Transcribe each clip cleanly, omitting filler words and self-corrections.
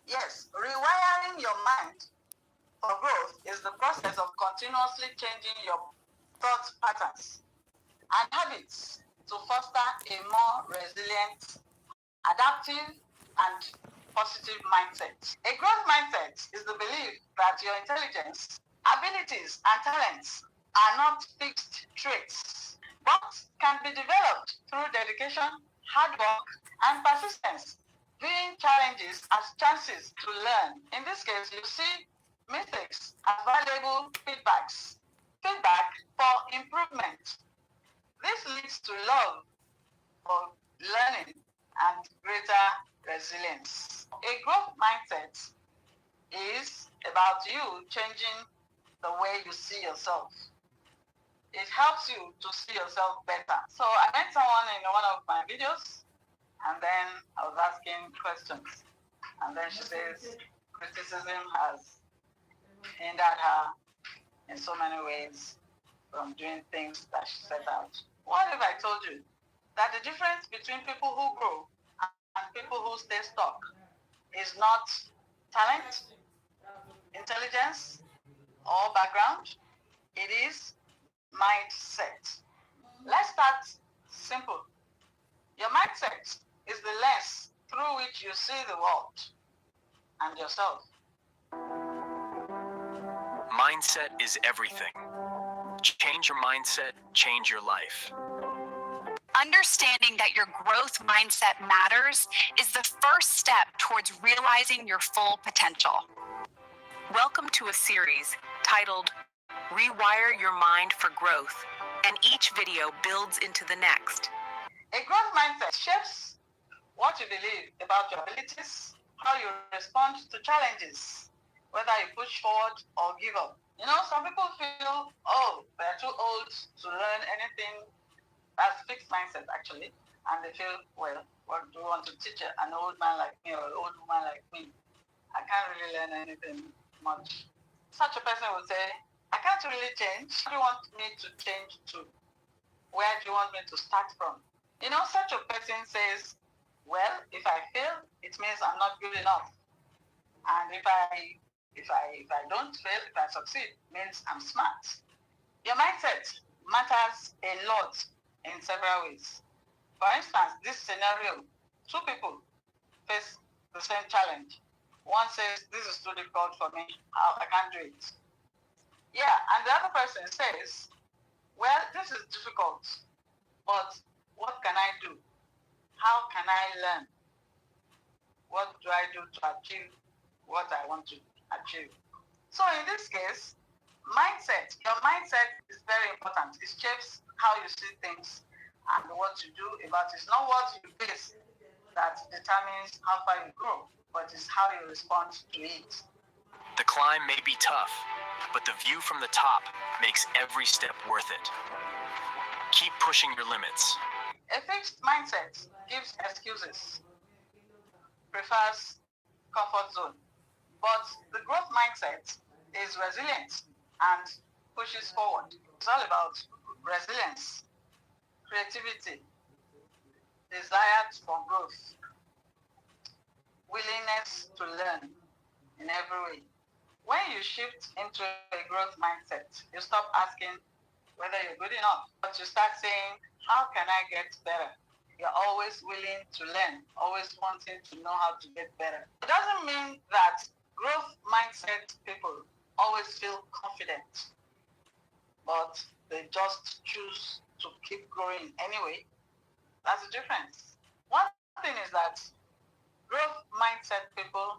Yes, rewiring your mind for growth is the process of continuously changing your thought patterns and habits to foster a more resilient, adaptive, and positive mindset. A growth mindset is the belief that your intelligence, abilities, and talents are not fixed traits, but can be developed through dedication, hard work, and persistence, viewing challenges as chances to learn. In this case, you see mistakes as valuable feedback for improvement. This leads to love for learning and greater resilience. A growth mindset is about you changing the way you see yourself. It helps you to see yourself better. So I met someone in one of my videos, and then I was asking questions. And then she says criticism has hindered her in so many ways from doing things that she set out. What if I told you that the difference between people who grow and people who stay stuck is not talent, intelligence, or background? It is mindset. Let's start simple. Your mindset is the lens through which you see the world and yourself. Mindset is everything. Change your mindset, change your life. Understanding that your growth mindset matters is the first step towards realizing your full potential. Welcome to a series titled Rewire Your Mind for Growth, and each video builds into the next. A growth mindset shapes what you believe about your abilities, how you respond to challenges, whether you push forward or give up. You know, some people feel, oh, they're too old to learn anything. That's fixed mindset, actually. And they feel, well, what do you want to teach an old man like me or an old woman like me? I can't really learn anything much. Such a person would say, I can't really change. What do you want me to change to? Where do you want me to start from? You know, such a person says, well, if I fail, it means I'm not good enough. And if I don't fail, if I succeed, it means I'm smart. Your mindset matters a lot in several ways. For instance, this scenario, two people face the same challenge. One says, this is too difficult for me, I can't do it. Yeah, and the other person says, well, this is difficult, but what can I do? How can I learn? What do I do to achieve what I want to achieve? So in this case, your mindset is very important. It shapes how you see things and what you do about it. It's not what you face that determines how far you grow, but it's how you respond to it. The climb may be tough, but the view from the top makes every step worth it. Keep pushing your limits. A fixed mindset gives excuses, prefers comfort zone, but the growth mindset is resilient and pushes forward. It's all about resilience, creativity, desire for growth, willingness to learn in every way. When you shift into a growth mindset, you stop asking whether you're good enough, but you start saying, how can I get better? You're always willing to learn, always wanting to know how to get better. It doesn't mean that growth mindset people always feel confident, but they just choose to keep growing anyway. That's the difference. One thing is that growth mindset people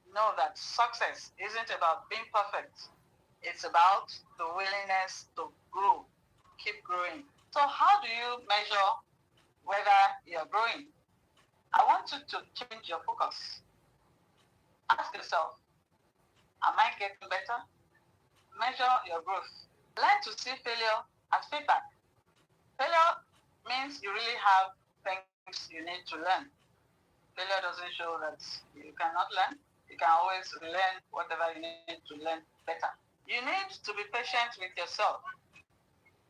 know that success isn't about being perfect. It's about the willingness to grow, keep growing. So how do you measure whether you're growing? I want you to change your focus. Ask yourself, am I getting better? Measure your growth. Learn to see failure as feedback. Failure means you really have things you need to learn. Failure doesn't show that you cannot learn. You can always learn whatever you need to learn better. You need to be patient with yourself.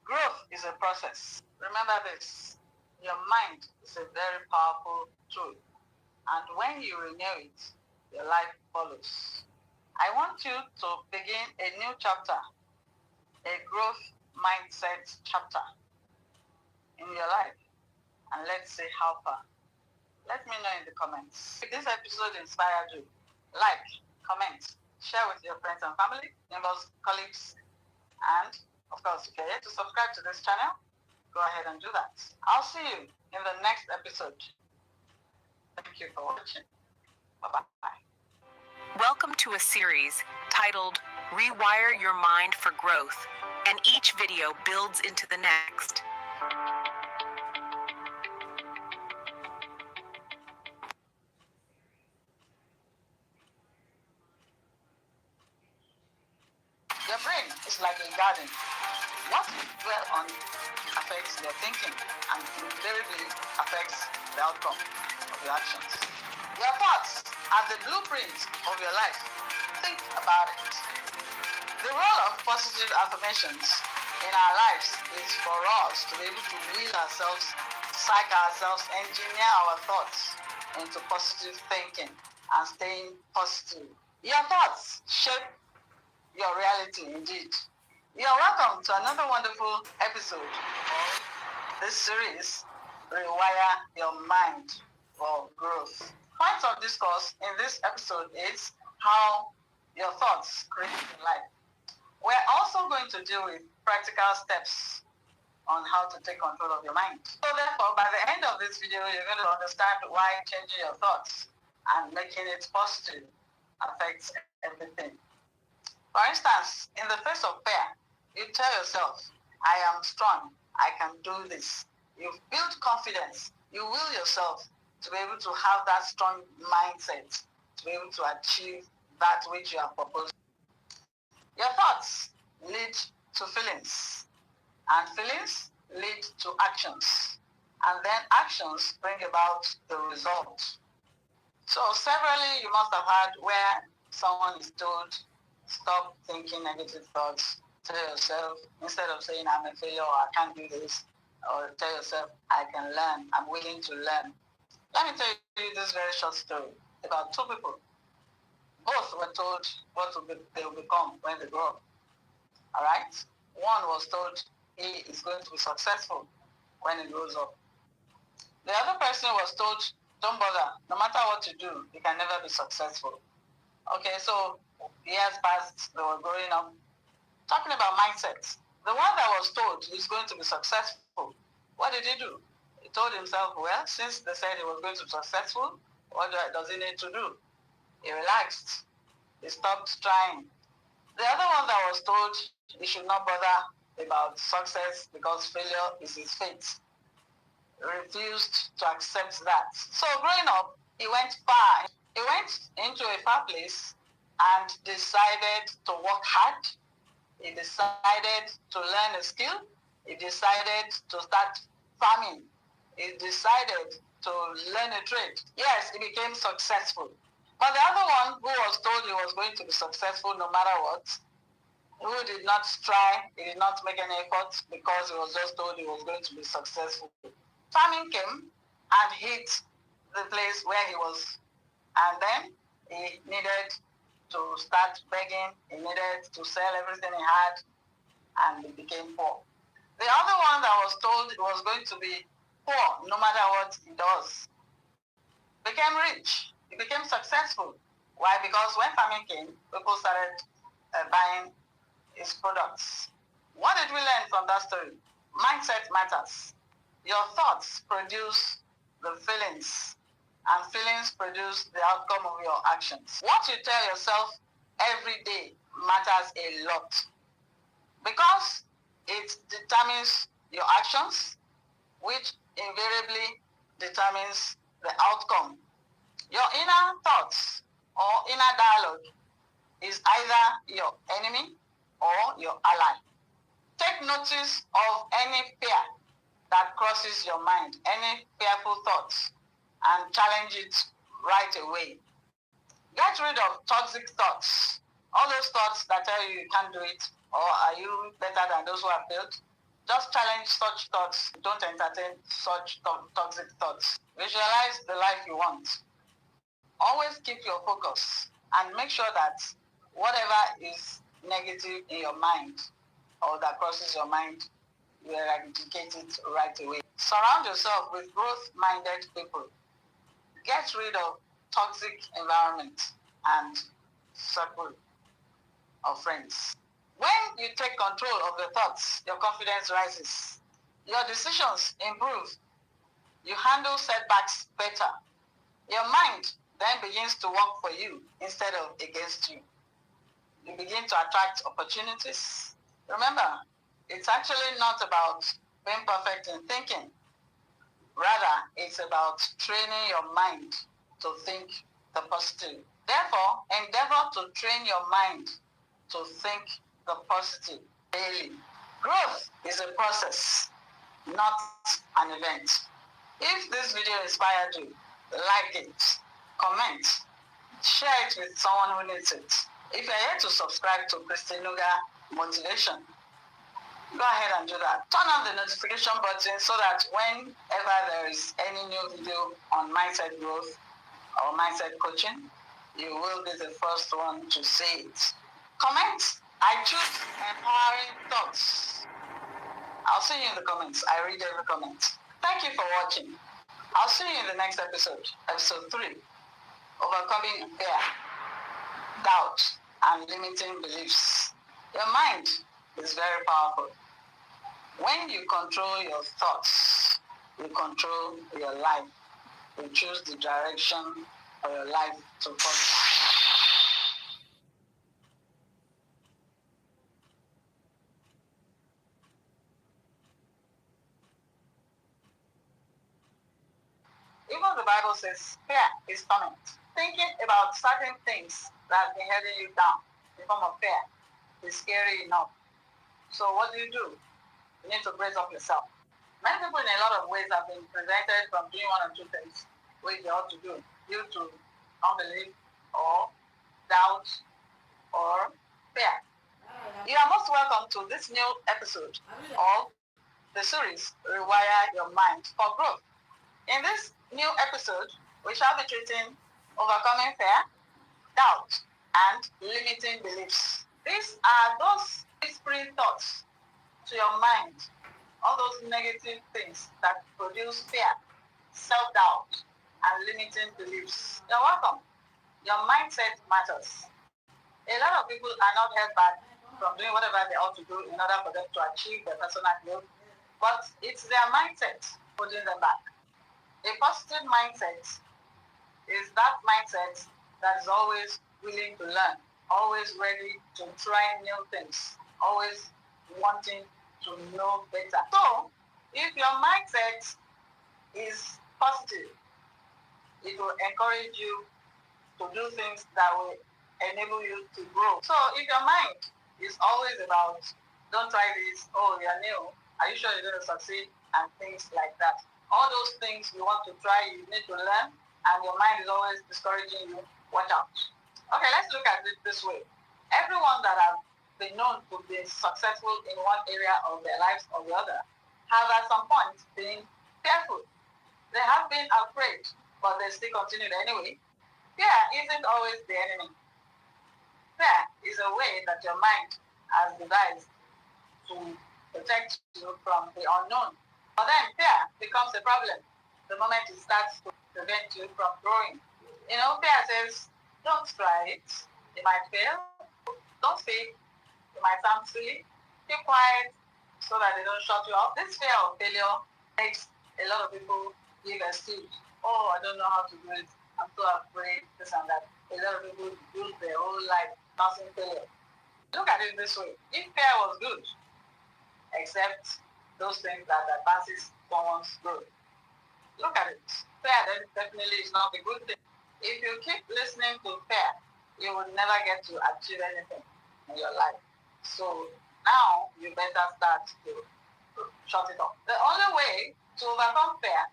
Growth is a process. Remember this, your mind is a very powerful tool. And when you renew it, your life follows. I want you to begin a new chapter, a growth mindset chapter in your life. And let's see how far. Let me know in the comments. If this episode inspired you, like, comment, share with your friends and family, members, colleagues, and of course, if you're yet to subscribe to this channel, go ahead and do that. I'll see you in the next episode. Thank you for watching. Bye-bye. Welcome to a series titled Rewire Your Mind for Growth, and each video builds into the next. Your brain is like a garden. What you dwell on affects your thinking and invariably affects the outcome of your actions. Your thoughts are the blueprint of your life. Think about it. The role of positive affirmations in our lives is for us to be able to will ourselves, psych ourselves, engineer our thoughts into positive thinking and staying positive. Your thoughts shape your reality indeed. You're welcome to another wonderful episode of this series, Rewire Your Mind for Growth. Points of discourse in this episode is how your thoughts create your life. We're also going to deal with practical steps on how to take control of your mind. So therefore, by the end of this video, you're going to understand why changing your thoughts and making it positive affects everything. For instance, in the face of fear, you tell yourself, I am strong, I can do this. You've built confidence. You will yourself to be able to have that strong mindset, to be able to achieve that which you are proposing. Your thoughts lead to feelings, and feelings lead to actions, and then actions bring about the result. So severally, you must have heard where someone is told, stop thinking negative thoughts. Tell yourself, instead of saying I'm a failure or I can't do this, or tell yourself I can learn, I'm willing to learn. Let me tell you this very short story about two people. Both were told what they will become when they grow up. All right? One was told he is going to be successful when he grows up. The other person was told, don't bother, no matter what you do, you can never be successful. Okay, so years passed, they were growing up. Talking about mindsets, the one that was told he's going to be successful, what did he do? He told himself, well, since they said he was going to be successful, what does he need to do? He relaxed. He stopped trying. The other one that was told he should not bother about success because failure is his fate, refused to accept that. So growing up, he went far. He went into a far place and decided to work hard. He decided to learn a skill. He decided to start farming. He decided to learn a trade. Yes, he became successful. But the other one who was told he was going to be successful no matter what, who did not try, he did not make any effort because he was just told he was going to be successful. Famine came and hit the place where he was. And then he needed to start begging, he needed to sell everything he had, and he became poor. The other one that was told he was going to be poor no matter what he does became rich, he became successful. Why? Because when famine came, people started buying his products. What did we learn from that story? Mindset matters. Your thoughts produce the feelings, and feelings produce the outcome of your actions. What you tell yourself every day matters a lot because it determines your actions, which invariably determines the outcome. Your inner thoughts or inner dialogue is either your enemy or your ally. Take notice of any fear that crosses your mind, any fearful thoughts, and challenge it right away. Get rid of toxic thoughts. All those thoughts that tell you you can't do it, or are you better than those who have failed? Just challenge such thoughts. Don't entertain such toxic thoughts. Visualize the life you want. Always keep your focus and make sure that whatever is negative in your mind or that crosses your mind, you eradicate it right away. Surround yourself with growth-minded people. Get rid of toxic environment and circle of friends. When you take control of your thoughts, your confidence rises. Your decisions improve. You handle setbacks better. Your mind then begins to work for you instead of against you. You begin to attract opportunities. Remember, it's actually not about being perfect in thinking. Rather, it's about training your mind to think the positive. Therefore, endeavor to train your mind to think the positive daily. Growth is a process, not an event. If this video inspired you, like it, comment, share it with someone who needs it. If you're yet to subscribe to ChristyNuga Motivation, go ahead and do that. Turn on the notification button so that whenever there is any new video on mindset growth or mindset coaching, you will be the first one to see it. Comment, I choose empowering thoughts. I'll see you in the comments. I read every comment. Thank you for watching. I'll see you in the next episode, episode 3, Overcoming Fear, Doubt, and Limiting Beliefs. Your mind is very powerful. When you control your thoughts, you control your life. You choose the direction for your life to follow. Even the Bible says fear is torment. Thinking about certain things that have been heading you down in form of fear is scary enough. So what do? You need to brace up yourself. Many people in a lot of ways have been prevented from doing one or two things which they ought to do due to unbelief or doubt or fear. You are most welcome to this new episode of the series Rewire Your Mind for Growth. In this new episode, we shall be treating overcoming fear, doubt, and limiting beliefs. These are those whispering thoughts to your mind, all those negative things that produce fear, self-doubt, and limiting beliefs. You're welcome. Your mindset matters. A lot of people are not held back from doing whatever they ought to do in order for them to achieve their personal growth, but it's their mindset holding them back. A positive mindset is that mindset that is always willing to learn, always ready to try new things, always wanting to know better. So, if your mindset is positive, it will encourage you to do things that will enable you to grow. So, if your mind is always about, don't try this, oh, you're new, are you sure you're going to succeed, and things like that, all those things you want to try, you need to learn, and your mind is always discouraging you, watch out. Okay, let's look at it this way. Everyone that have been known to be successful in one area of their lives or the other have at some point been fearful. They have been afraid, but they still continued anyway. Fear isn't always the enemy. Fear is a way that your mind has devised to protect you from the unknown. But then fear becomes a problem the moment it starts to prevent you from growing. You know, fear says, don't try it. You might fail. Don't speak. You might sound silly. Keep quiet so that they don't shut you up. This fear of failure makes a lot of people give excuse. Oh, I don't know how to do it. I'm so afraid, this and that. A lot of people lose their whole life bouncing failure. Look at it this way. If fear was good, except those things that advances someone's growth. Look at it. Fear definitely is not a good thing. If you keep listening to fear, you will never get to achieve anything in your life. So now you better start to shut it off. The only way to overcome fear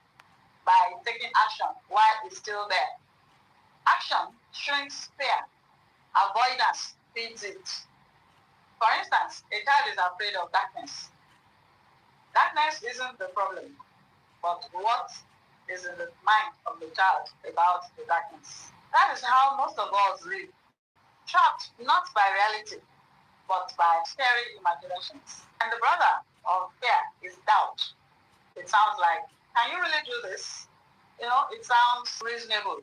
by taking action while it's still there. Action shrinks fear. Avoidance feeds it. For instance, a child is afraid of darkness. Darkness isn't the problem, but what is in the mind of the child about the darkness. That is how most of us live, trapped not by reality, but by scary imaginations. And the brother of fear is doubt. It sounds like, can you really do this? It sounds reasonable.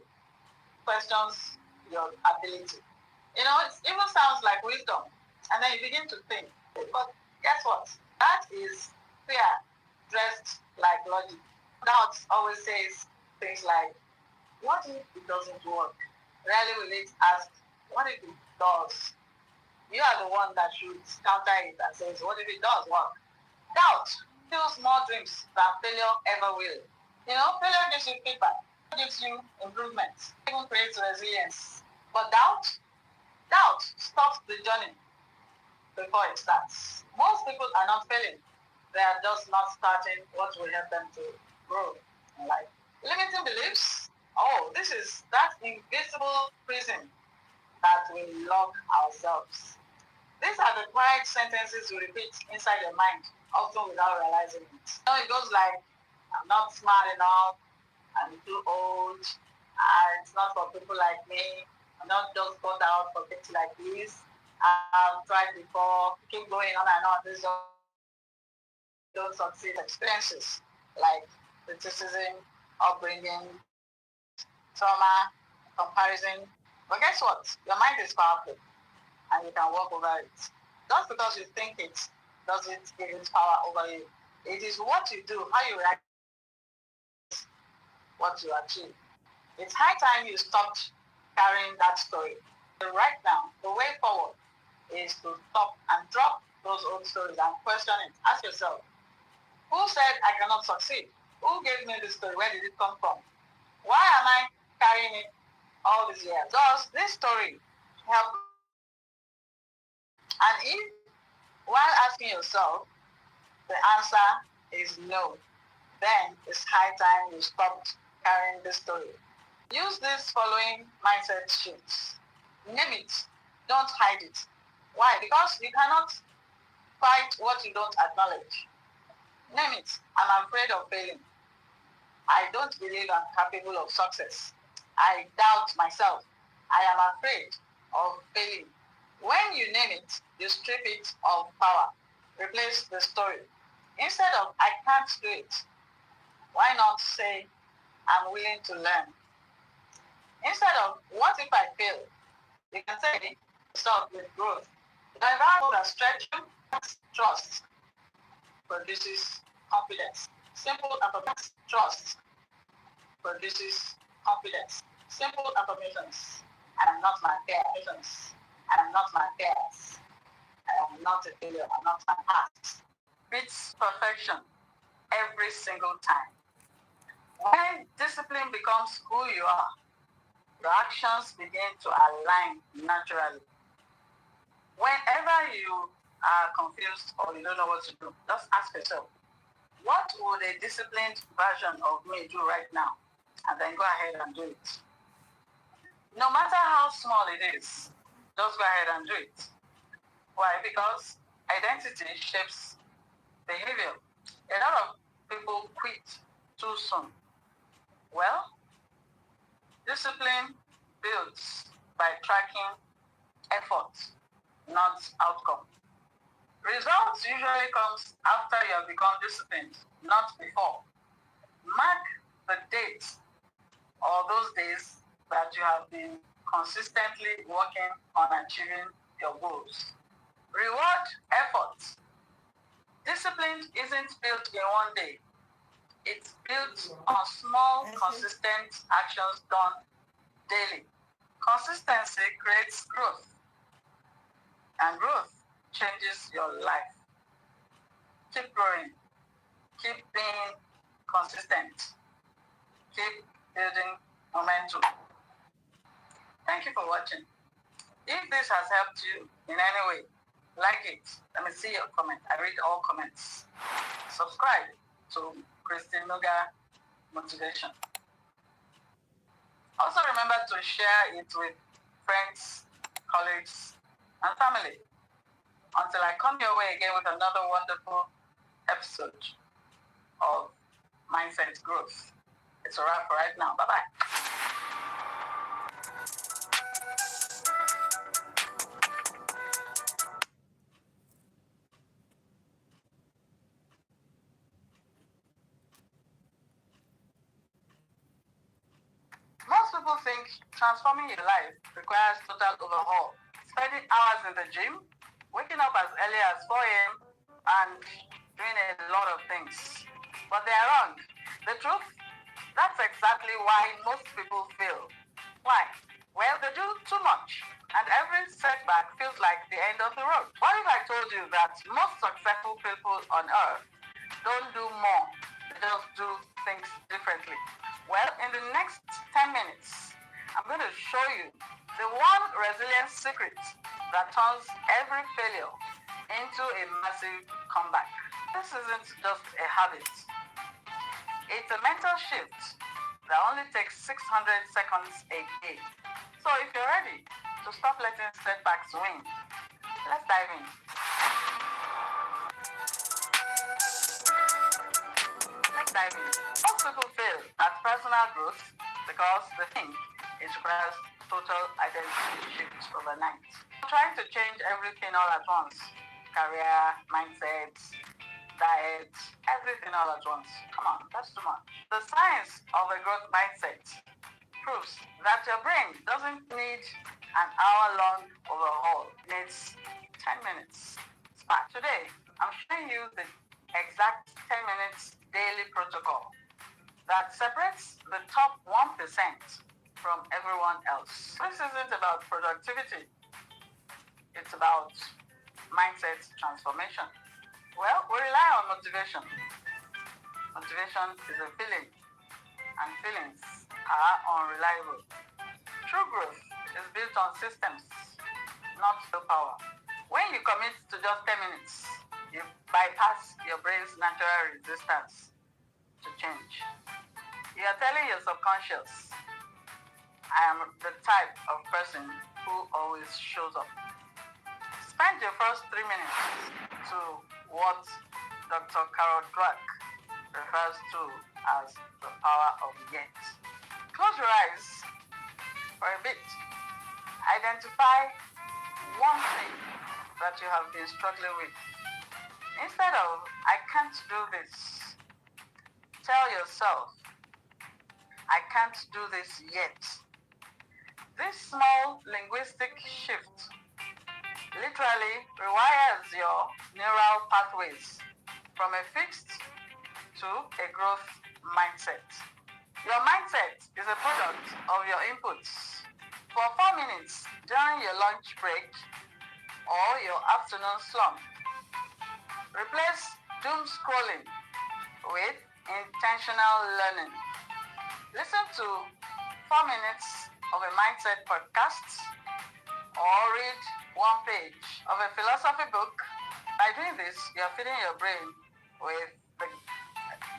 Questions your ability. It even sounds like wisdom. And then you begin to think, but guess what? That is fear dressed like logic. Doubt always says things like, what if it doesn't work? Rarely will it ask, what if it does? You are the one that should counter it and says, what if it does work? Doubt kills more dreams than failure ever will. Failure gives you feedback, gives you improvement, even creates resilience. But doubt stops the journey before it starts. Most people are not failing. They are just not starting what will help them to grow in life. Limiting beliefs. Oh, this is that invisible prison that we lock ourselves. These are the quiet sentences you repeat inside your mind, often without realizing it. It goes like, I'm not smart enough, I'm too old, it's not for people like me, I'm not just got out for things like this, I've tried before, keep going on and on, this don't succeed. Experiences like criticism, upbringing, trauma, comparison. But guess what? Your mind is powerful and you can work over it. Just because you think it doesn't give it power over you. It is what you do, how you react, what you achieve. It's high time you stopped carrying that story. So right now, the way forward is to stop and drop those old stories and question it. Ask yourself, who said I cannot succeed? Who gave me this story? Where did it come from? Why am I carrying it all these years? Does this story help? And if, while asking yourself, the answer is no, then it's high time you stopped carrying this story. Use these following mindset shifts. Name it. Don't hide it. Why? Because you cannot fight what you don't acknowledge. Name it. I'm afraid of failing. I don't believe I'm capable of success. I doubt myself. I am afraid of failing. When you name it, you strip it of power. Replace the story. Instead of I can't do it, why not say I'm willing to learn? Instead of what if I fail, you can say start with growth. The environment that stretch you, trust produces confidence. Simple affirmations. Trust produces confidence. Simple affirmations. I am not my peers. I am not my peers. I am not a failure. I'm not my past. Beats perfection every single time. When discipline becomes who you are, your actions begin to align naturally. Whenever you are confused or you don't know what to do, just ask yourself, what would a disciplined version of me do right now? And then go ahead and do it. No matter how small it is, just go ahead and do it. Why? Because identity shapes behavior. A lot of people quit too soon. Well, discipline builds by tracking effort, not outcome. Results usually comes after you have become disciplined, not before. Mark the date or those days that you have been consistently working on achieving your goals. Reward effort. Discipline isn't built in one day. It's built on small, consistent actions done daily. Consistency creates growth, and growth changes your life. Keep growing. Keep being consistent. Keep building momentum. Thank you for watching. If this has helped you in any way, like it. Let me see your comment. I read all comments. Subscribe to ChristyNuga Motivation. Also remember to share it with friends, colleagues, and family. Until I come your way again with another wonderful episode of Mindset Growth. It's a wrap for right now. Bye-bye. transforming your life requires total overhaul. Spending hours in the gym, waking up as early as 4 a.m., and doing a lot of things. But they are wrong. The truth? That's exactly why most people fail. Why? Well, they do too much, and every setback feels like the end of the road. What if I told you that most successful people on earth don't do more, they just do things differently? Well, in the next 10 minutes, I'm going to show you the one resilience secret that turns every failure into a massive comeback. This isn't just a habit. It's a mental shift that only takes 600 seconds a day. So if you're ready to stop letting setbacks win, let's dive in. Most people fail at personal growth because they think it requires total identity shift overnight. Trying to change everything all at once, career, mindset, diet, everything all at once. Come on, that's too much. The science of a growth mindset proves that your brain doesn't need an hour-long overhaul. It needs 10 minutes. Today, I'm showing you the exact 10 minutes daily protocol that separates the top 1% from everyone else. This isn't about productivity. It's about mindset transformation. Well, we rely on motivation. Motivation is a feeling, and feelings are unreliable. True growth is built on systems, not willpower. When you commit to just 10 minutes, you bypass your brain's natural resistance to change. You are telling your subconscious, I am the type of person who always shows up. Spend your first 3 minutes to what Dr. Carol Dweck refers to as the power of yet. Close your eyes for a bit. Identify one thing that you have been struggling with. Instead of, I can't do this, tell yourself, I can't do this yet. This small linguistic shift literally rewires your neural pathways from a fixed to a growth mindset. Your mindset is a product of your inputs. For 4 minutes during your lunch break or your afternoon slump, replace doom scrolling with intentional learning. Listen to 4 minutes of a mindset podcast or read one page of a philosophy book. By doing this, you're feeding your brain with the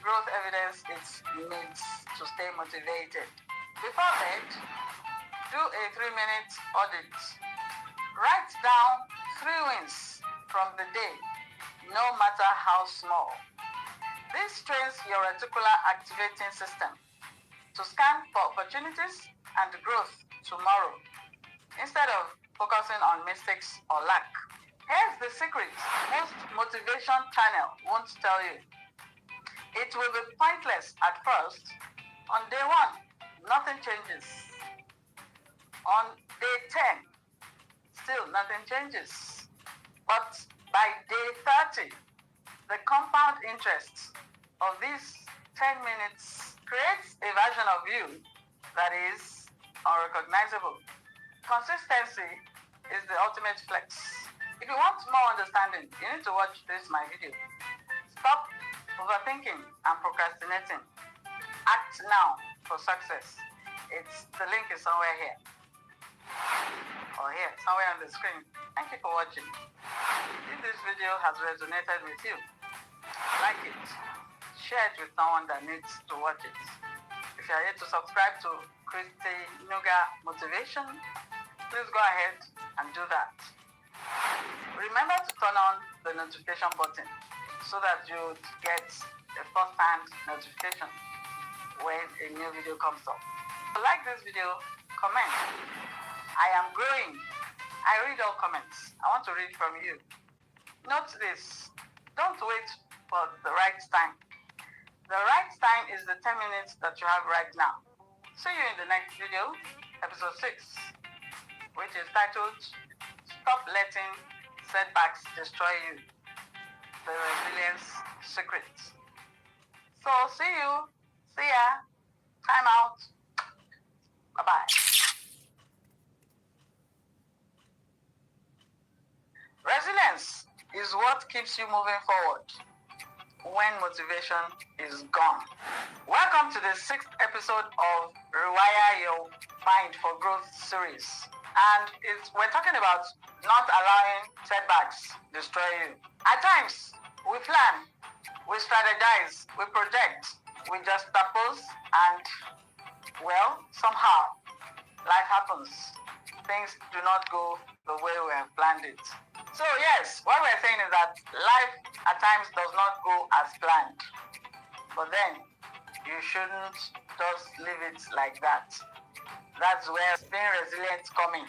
growth evidence it needs to stay motivated. Before bed, do a 3-minute audit. Write down 3 wins from the day, no matter how small. This trains your reticular activating system to scan for opportunities and growth tomorrow, instead of focusing on mistakes or lack. Here's the secret most motivation channel won't tell you. It will be pointless at first. On day 1, nothing changes. On day 10, still nothing changes. But by day 30, the compound interest of these 10 minutes creates a version of you that is unrecognizable. Consistency is the ultimate flex. If you want more understanding, you need to watch my video. Stop overthinking and procrastinating. Act now for success. The link is somewhere here. Or here, somewhere on the screen. Thank you for watching. If this video has resonated with you, like it. Share it with someone that needs to watch it. If you are yet to subscribe to ChristyNuga Motivation, please go ahead and do that. Remember to turn on the notification button so that you get a first-hand notification when a new video comes up. If you like this video, comment. I am growing. I read all comments. I want to read from you. Note this. Don't wait for the right time. The right time is the 10 minutes that you have right now. See you in the next video. episode 6, which is titled Stop Letting Setbacks Destroy You, the Resilience Secret. So see ya, time out, bye-bye. Resilience is what keeps you moving forward when motivation is gone. Welcome to the 6th episode of Rewire Your Mind for Growth series. And we're talking about not allowing setbacks destroy you. At times, we plan, we strategize, we project, we just juxtapose, and, well, somehow, life happens. Things do not go the way we have planned it. So yes, what we're saying is that life at times does not go as planned. But then, you shouldn't just leave it like that. That's where being resilient comes in.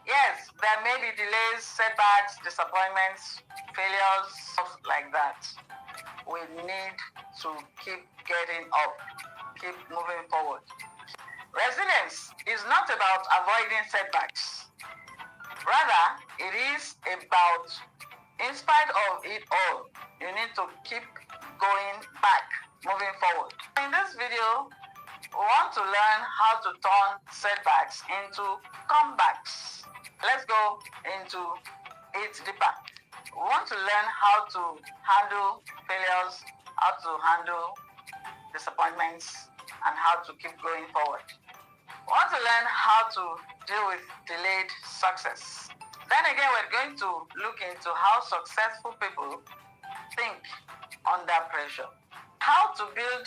Yes, there may be delays, setbacks, disappointments, failures, stuff like that. We need to keep getting up, keep moving forward. Resilience is not about avoiding setbacks. Rather, it is about, in spite of it all, you need to keep going back, moving forward. In this video, we want to learn how to turn setbacks into comebacks. Let's go into it deeper. We want to learn how to handle failures, how to handle disappointments, and how to keep going forward. We want to learn how to deal with delayed success. Then again, we're going to look into how successful people think under pressure. How to build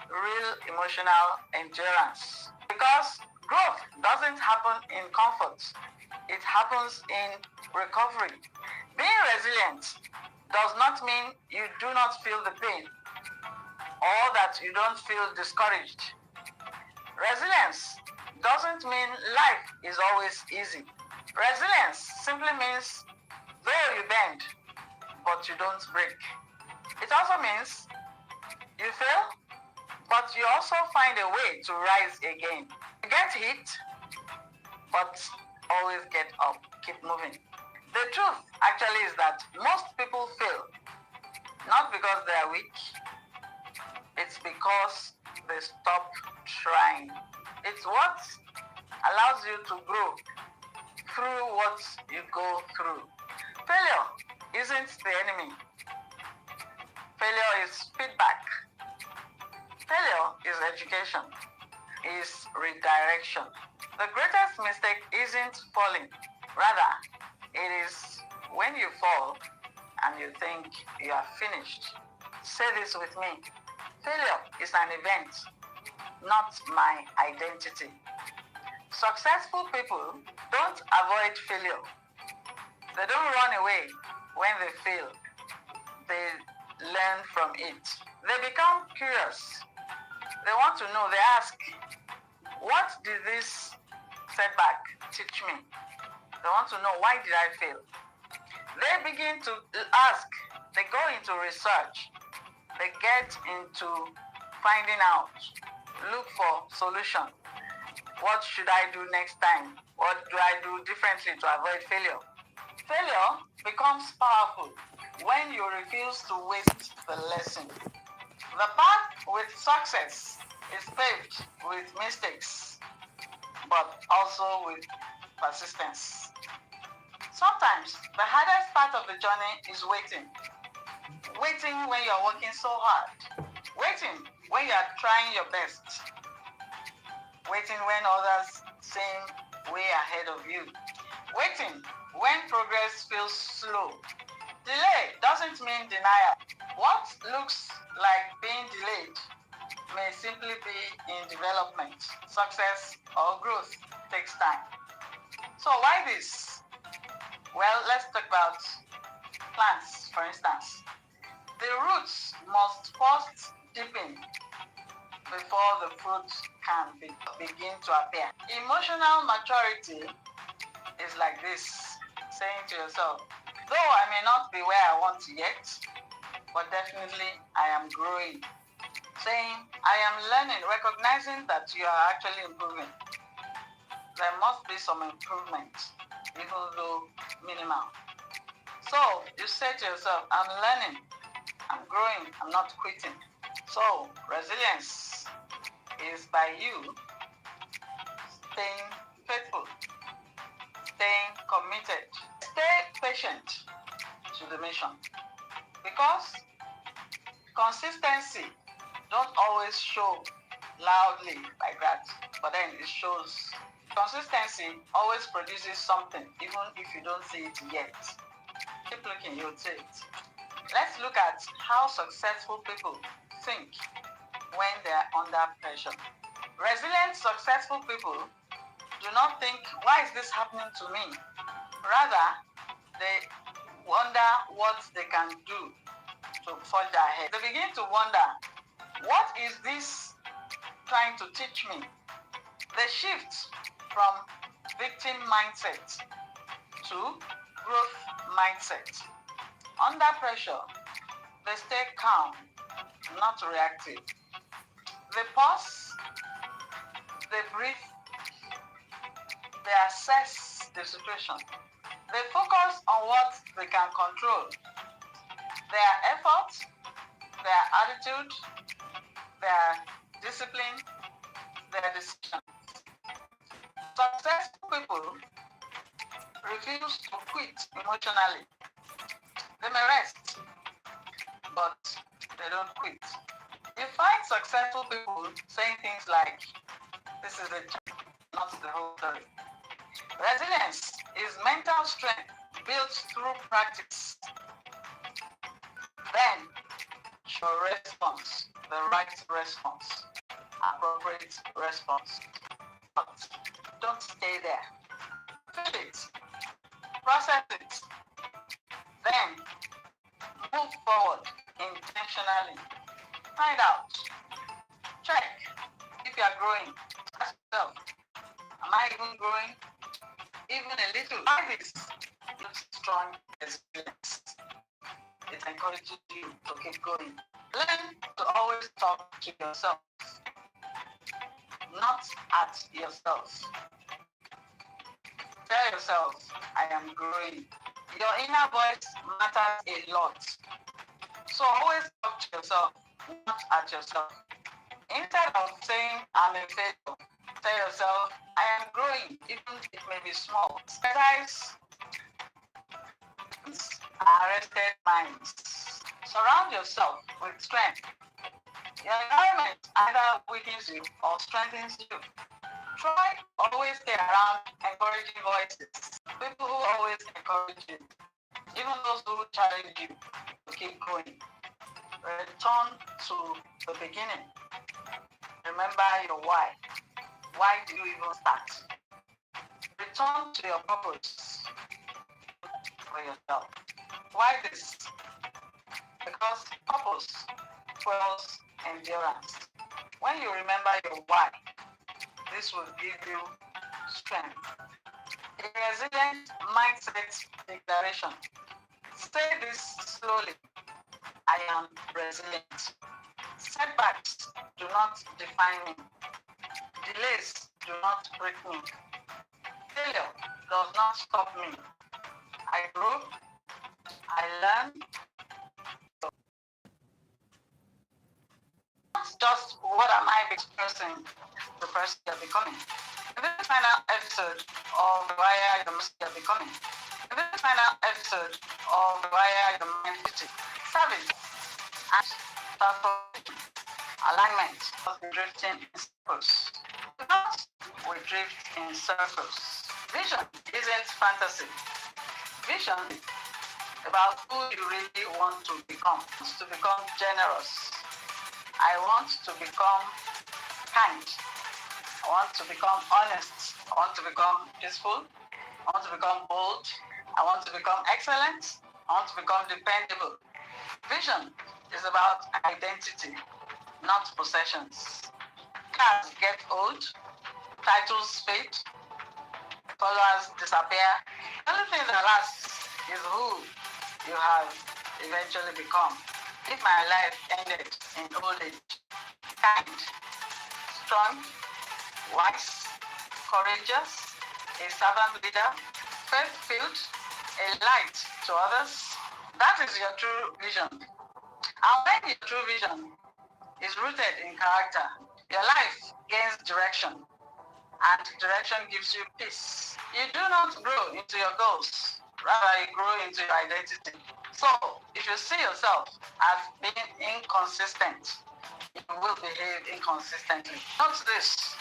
real emotional endurance. Because growth doesn't happen in comfort. It happens in recovery. Being resilient does not mean you do not feel the pain or that you don't feel discouraged. Resilience doesn't mean life is always easy. Resilience simply means though you bend, but you don't break. It also means you fail, but you also find a way to rise again. You get hit, but always get up, keep moving. The truth actually is that most people fail, not because they are weak, it's because they stop trying. It's what allows you to grow through what you go through. Failure isn't the enemy. Failure is feedback. Failure is education, is redirection. The greatest mistake isn't falling. Rather, it is when you fall and you think you are finished. Say this with me. Failure is an event, not my identity. Successful people don't avoid failure. They don't run away when they fail. They learn from it. They become curious. They want to know. They ask, what did this setback teach me? They want to know, why did I fail? They begin to ask. They go into research. They get into finding out. Look for solution. What should I do next time? What do I do differently to avoid failure? Failure becomes powerful when you refuse to waste the lesson. The path with success is paved with mistakes, but also with persistence. Sometimes the hardest part of the journey is waiting. Waiting when you're working so hard. Waiting when you're trying your best. Waiting when others seem way ahead of you. Waiting when progress feels slow. Delay doesn't mean denial. What looks like being delayed may simply be in development. Success or growth takes time. So why this? Well, let's talk about plants, for instance. The roots must first deepen before the fruit can begin to appear. Emotional maturity is like this, saying to yourself, though I may not be where I want yet, but definitely I am growing. Saying, I am learning, recognizing that you are actually improving. there must be some improvement, even though minimal. So you say to yourself, I'm learning, I'm growing, I'm not quitting. So resilience is by you staying faithful, staying committed, stay patient to the mission. Because consistency don't always show loudly like that, but then it shows. Consistency always produces something, even if you don't see it yet. Keep looking, you'll see it. Let's look at how successful people think when they're under pressure. Resilient, successful people do not think, why is this happening to me? Rather, they wonder what they can do to forge ahead. They begin to wonder, what is this trying to teach me? They shift from victim mindset to growth mindset. Under pressure, they stay calm, not reactive. They pause, they breathe, they assess the situation. They focus on what they can control. Their effort, their attitude, their discipline, their decisions. Successful people refuse to quit emotionally. They may rest, but they don't quit. You find successful people saying things like, this is the truth, not the whole story. Resilience is mental strength built through practice. Then, your response, the right response, appropriate response. But don't stay there. Feel it, process it, then move forward intentionally. Find out, check if you are growing. Ask yourself, am I even growing? Even a little. Why this? Looks strong experience. It encourages you to keep going. Learn to always talk to yourself, not at yourself. Tell yourself, I am growing. Your inner voice matters a lot. So always talk to yourself, not at yourself. Instead of saying, I'm a failure, tell yourself, I am growing, even if it may be small. Exercise arrested minds. Surround yourself with strength. Your environment either weakens you or strengthens you. Try always stay around encouraging voices. People who always encourage you. Even those who challenge you to keep going. Return to the beginning. Remember your why. Why do you even start? Return to your purpose for yourself. Why this? Because purpose fuels endurance. When you remember your why, this will give you strength. A resilient mindset declaration. Say this slowly. I am resilient. Setbacks do not define me. Delays do not break me. Failure does not stop me. I grow, I learn. Not just what am I experiencing, the person you're becoming. In this final episode of Rewire Your Mind You're Becoming. In this final episode of Rewire Your Mind service and transformation, alignment of drifting in circles. Not we drift in circles. Vision isn't fantasy. Vision is about who you really want to become. To become generous. I want to become kind. I want to become honest. I want to become peaceful. I want to become bold. I want to become excellent. I want to become dependable. Vision is about identity, not possessions. Cars get old, titles fade, followers disappear. The only thing that lasts is who you have eventually become. If my life ended in old age, kind, strong, wise, courageous, a servant leader, faith-filled, a light to others. That is your true vision. And when your true vision is rooted in character, your life gains direction, and direction gives you peace. You do not grow into your goals, rather you grow into your identity. So, if you see yourself as being inconsistent, you will behave inconsistently. Note this,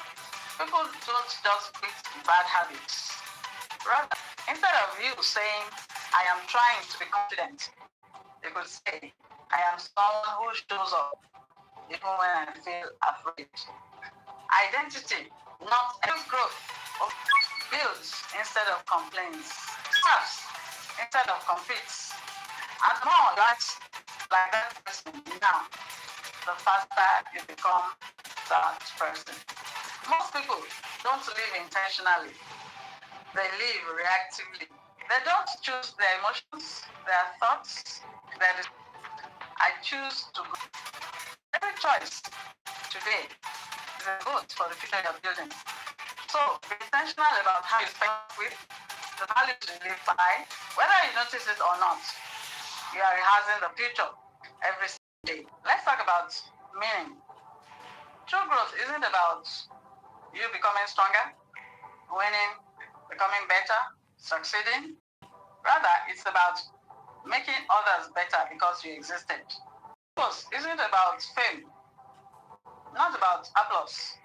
people don't just quit bad habits. Rather, instead of you saying, I am trying to be confident, you could say, I am someone who shows up even when I feel afraid. Identity, not growth, builds instead of complaints, serves instead of competes. And the more you act like that person now, the faster you become that person. Most people don't live intentionally. They live reactively. They don't choose their emotions, their thoughts, I choose to go. Every choice today is a vote for the future you're building. So be intentional about how you spend with the values you live by. Whether you notice it or not, you are rehearsing the future every day. Let's talk about meaning. True growth isn't about you becoming stronger, winning, becoming better, succeeding. Rather, it's about making others better because you existed. Purpose isn't about fame, not about applause.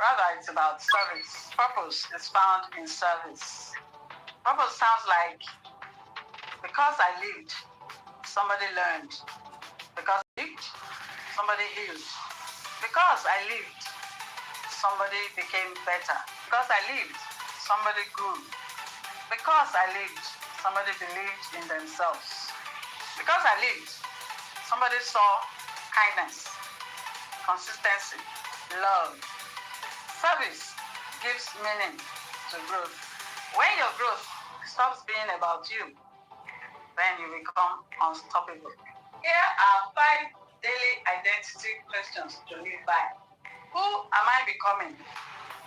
Rather, it's about service. Purpose is found in service. Purpose sounds like, because I lived, somebody learned. Because I lived, somebody healed. Because I lived, somebody became better. Because I lived, somebody grew. Because I lived, somebody believed in themselves. Because I lived, somebody saw kindness, consistency, love. Service gives meaning to growth. When your growth stops being about you, then you become unstoppable. Here are 5 daily identity questions to live by. Who am I becoming?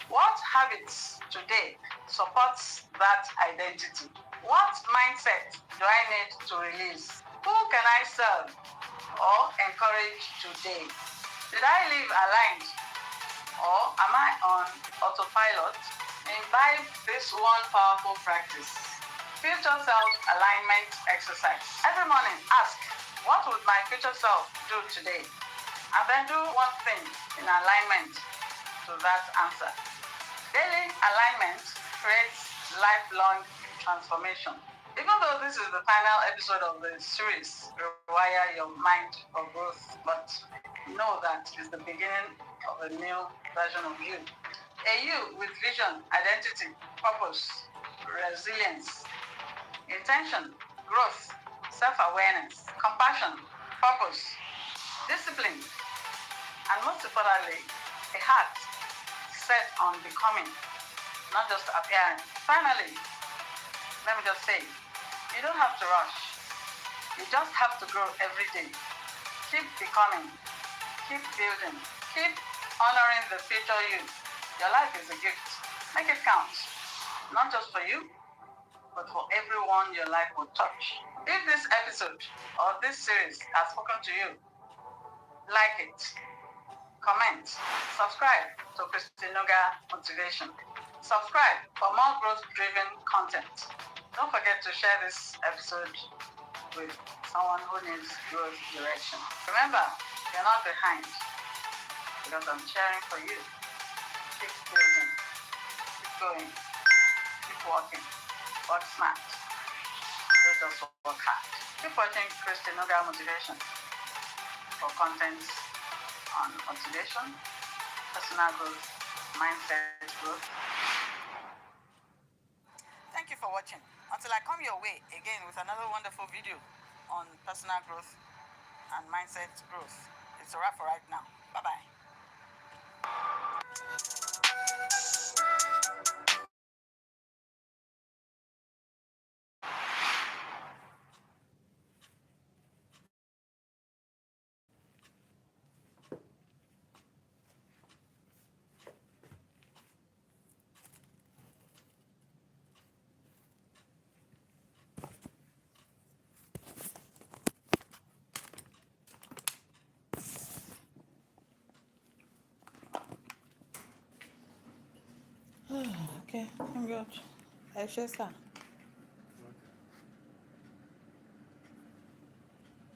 What habits today supports that identity? What mindset do I need to release? Who can I serve or encourage today? Did I live aligned or am I on autopilot? Imbibe this one powerful practice. Future self alignment exercise. Every morning, ask, what would my future self do today? And then do one thing in alignment to that answer. Daily alignment creates lifelong transformation. Even though this is the final episode of the series, Rewire Your Mind for Growth, but know that it's the beginning of a new version of you. A you with vision, identity, purpose, resilience, intention, growth, self-awareness, compassion, purpose, discipline, and most importantly, a heart set on becoming, not just appearing. Finally, let me just say, you don't have to rush. You just have to grow every day. Keep becoming, keep building, keep honoring the future you. Your life is a gift. Make it count. Not just for you, but for everyone your life will touch. If this episode or this series has spoken to you, like it, comment, subscribe to ChristyNuga Motivation. Subscribe for more growth-driven content. Don't forget to share this episode with someone who needs growth direction. Remember, you're not behind because I'm cheering for you. Keep building, keep going, keep working, work smart, don't just work hard. Keep watching ChristyNuga Motivation for content on motivation, personal growth, mindset growth. Thank you for watching. Until I come your way again with another wonderful video on personal growth and mindset growth. It's a wrap for right now. Bye-bye. much. Ẹ ṣé sà.